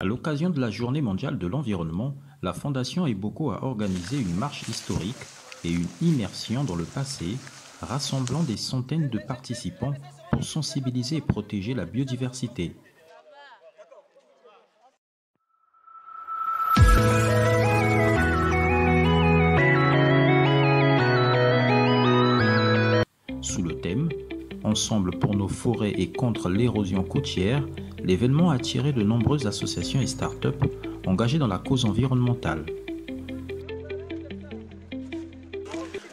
À l'occasion de la Journée mondiale de l'environnement, la Fondation Eboko a organisé une marche historique et une immersion dans le passé, rassemblant des centaines de participants pour sensibiliser et protéger la biodiversité. Sous le thème Ensemble pour nos forêts et contre l'érosion côtière, l'événement a attiré de nombreuses associations et start-up engagées dans la cause environnementale.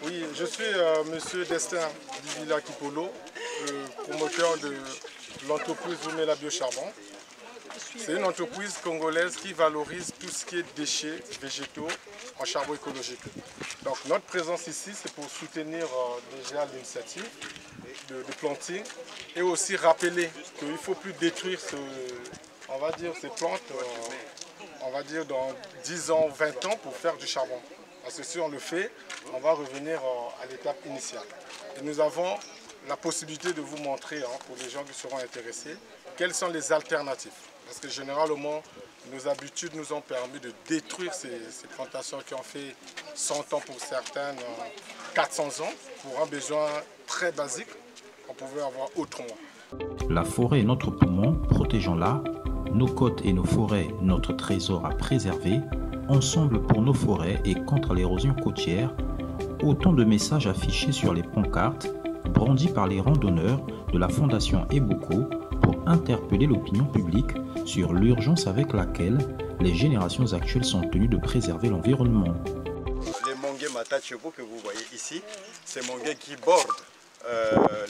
Oui, je suis Monsieur Destin Divila Kipolo, le promoteur de l'entreprise Vumela Biocharbon. C'est une entreprise congolaise qui valorise tout ce qui est déchets végétaux en charbon écologique. Donc notre présence ici, c'est pour soutenir déjà l'initiative de planting et aussi rappeler qu'il ne faut plus détruire ces plantes dans 10 ans, 20 ans pour faire du charbon. Parce que si on le fait, on va revenir à l'étape initiale. Et nous avons la possibilité de vous montrer, pour les gens qui seront intéressés, quelles sont les alternatives. Parce que généralement, nos habitudes nous ont permis de détruire ces plantations qui ont fait 100 ans pour certaines, 400 ans, pour un besoin très basique qu'on pouvait avoir autrement. La forêt est notre poumon, protégeons-la. Nos côtes et nos forêts, notre trésor à préserver. Ensemble pour nos forêts et contre l'érosion côtière. Autant de messages affichés sur les pancartes, brandis par les randonneurs de la Fondation Eboko pour interpeller l'opinion publique sur l'urgence avec laquelle les générations actuelles sont tenues de préserver l'environnement. Les manguiers Matachebo que vous voyez ici, c'est manguiers qui bordent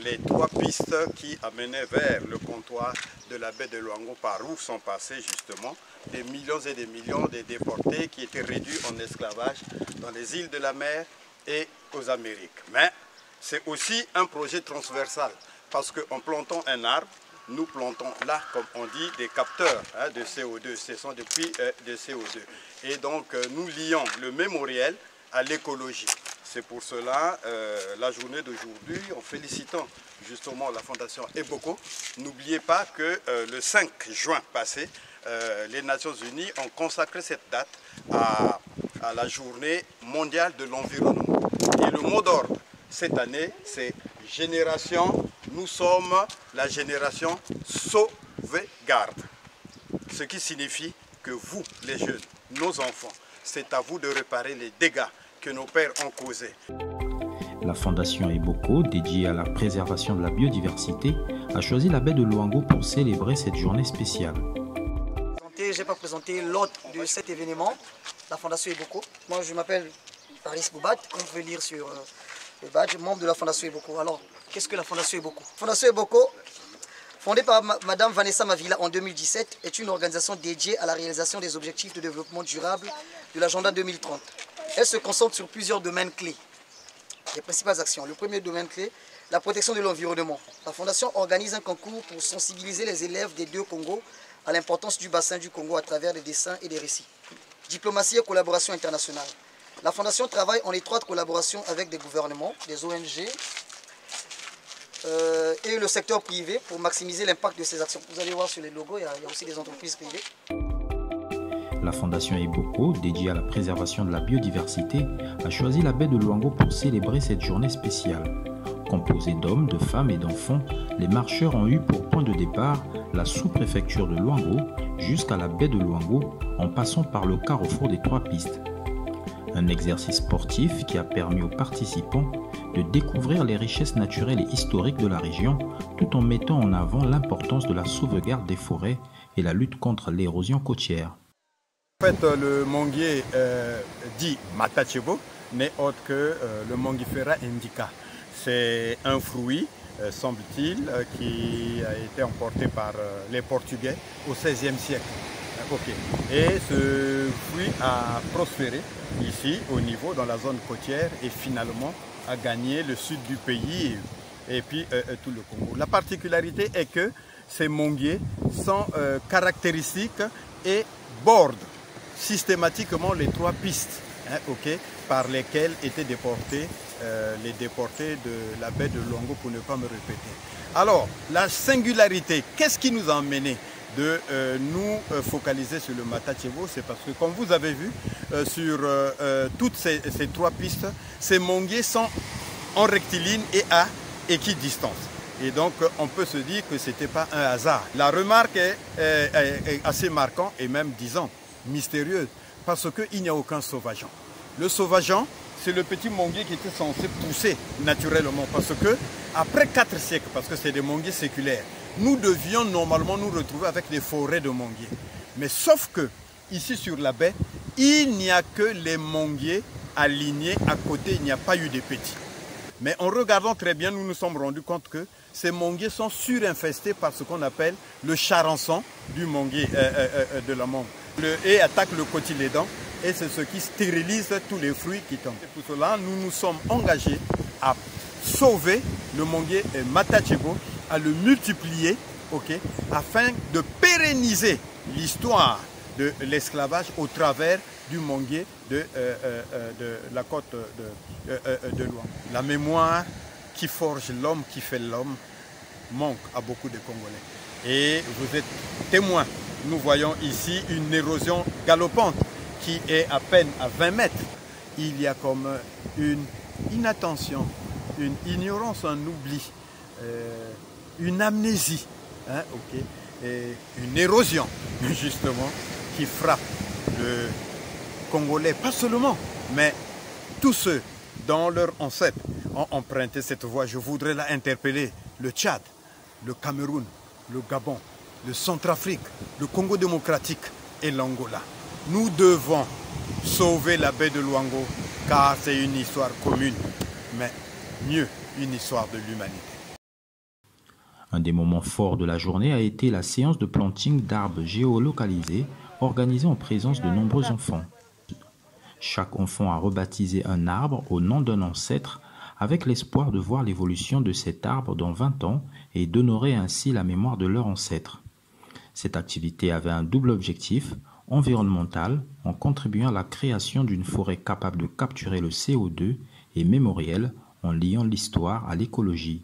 les 3 pistes qui amenaient vers le comptoir de la baie de Luango, par où sont passés justement des millions et des millions de déportés qui étaient réduits en esclavage dans les îles de la mer et aux Amériques. Mais c'est aussi un projet transversal parce qu'en plantant un arbre, nous plantons là, comme on dit, des capteurs de CO2. Ce sont des puits de CO2. Et donc, nous lions le mémoriel à l'écologie. C'est pour cela, la journée d'aujourd'hui, en félicitant justement la Fondation Eboko, n'oubliez pas que le 5 juin passé, les Nations Unies ont consacré cette date à la journée mondiale de l'environnement. Et le mot d'ordre cette année, c'est génération, nous sommes la génération sauvegarde. Ce qui signifie que vous, les jeunes, nos enfants, c'est à vous de réparer les dégâts que nos pères ont causés. La Fondation Eboko, dédiée à la préservation de la biodiversité, a choisi la baie de Luango pour célébrer cette journée spéciale. Je n'ai pas présenté l'hôte de cet événement, la Fondation Eboko. Moi, je m'appelle Paris Boubat, comme vous pouvez lire sur le badge, membre de la Fondation Eboko. Alors, qu'est-ce que la Fondation Eboko? La Fondation Eboko, fondée par Madame Vanessa Mavila en 2017, est une organisation dédiée à la réalisation des objectifs de développement durable de l'agenda 2030. Elle se concentre sur plusieurs domaines clés. Les principales actions. Le premier domaine clé, la protection de l'environnement. La Fondation organise un concours pour sensibiliser les élèves des 2 Congos à l'importance du bassin du Congo à travers des dessins et des récits. Diplomatie et collaboration internationale. La Fondation travaille en étroite collaboration avec des gouvernements, des ONG et le secteur privé pour maximiser l'impact de ces actions. Vous allez voir sur les logos, il y a aussi des entreprises privées. La Fondation Eboko, dédiée à la préservation de la biodiversité, a choisi la baie de Luango pour célébrer cette journée spéciale. Composée d'hommes, de femmes et d'enfants, les marcheurs ont eu pour point de départ la sous-préfecture de Luango jusqu'à la baie de Luango en passant par le carrefour des 3 pistes. Un exercice sportif qui a permis aux participants de découvrir les richesses naturelles et historiques de la région tout en mettant en avant l'importance de la sauvegarde des forêts et la lutte contre l'érosion côtière. En fait, le manguier dit Matachebo n'est autre que le Mangifera indica. C'est un fruit, semble-t-il, qui a été emporté par les Portugais au XVIe siècle. Et ce fruit a prospéré ici, au niveau, dans la zone côtière, et finalement a gagné le sud du pays et puis tout le Congo. La particularité est que ces manguiers sont caractéristiques et bordent systématiquement les 3 pistes par lesquelles étaient déportés les déportés de la baie de Luango, pour ne pas me répéter. Alors, la singularité, qu'est-ce qui nous a emmenés de nous focaliser sur le Matachebo, c'est parce que comme vous avez vu sur toutes ces trois pistes, ces manguiers sont en rectiligne et à équidistance. Et donc on peut se dire que ce n'était pas un hasard. La remarque est assez marquante et même, disons, mystérieuse, parce qu'il n'y a aucun sauvageon. Le sauvageon, c'est le petit manguier qui était censé pousser naturellement, parce que après 4 siècles, parce que c'est des manguiers séculaires, nous devions normalement nous retrouver avec des forêts de manguiers. Mais sauf que, ici sur la baie, il n'y a que les manguiers alignés à côté, il n'y a pas eu de petits. Mais en regardant très bien, nous nous sommes rendus compte que ces manguiers sont surinfestés par ce qu'on appelle le charançon du manguier de la mangue. Le hait attaque le cotylédon et c'est ce qui stérilise tous les fruits qui tombent. Et pour cela, nous nous sommes engagés à sauver le manguier Matachebo, à le multiplier, afin de pérenniser l'histoire de l'esclavage au travers du manguier de la côte de Luango. La mémoire qui forge l'homme, qui fait l'homme, manque à beaucoup de Congolais. Et vous êtes témoins. Nous voyons ici une érosion galopante qui est à peine à 20 mètres. Il y a comme une inattention, une ignorance, un oubli, une amnésie, et une érosion, justement, qui frappe le Congolais, pas seulement, mais tous ceux dont leurs ancêtres ont emprunté cette voie. Je voudrais là interpeller le Tchad, le Cameroun, le Gabon, le Centrafrique, le Congo démocratique et l'Angola. Nous devons sauver la baie de Luango car c'est une histoire commune, mais mieux, une histoire de l'humanité. Un des moments forts de la journée a été la séance de planting d'arbres géolocalisés organisée en présence de nombreux enfants. Chaque enfant a rebaptisé un arbre au nom d'un ancêtre avec l'espoir de voir l'évolution de cet arbre dans 20 ans et d'honorer ainsi la mémoire de leur ancêtre. Cette activité avait un double objectif, environnemental, en contribuant à la création d'une forêt capable de capturer le CO2 et mémoriel en liant l'histoire à l'écologie.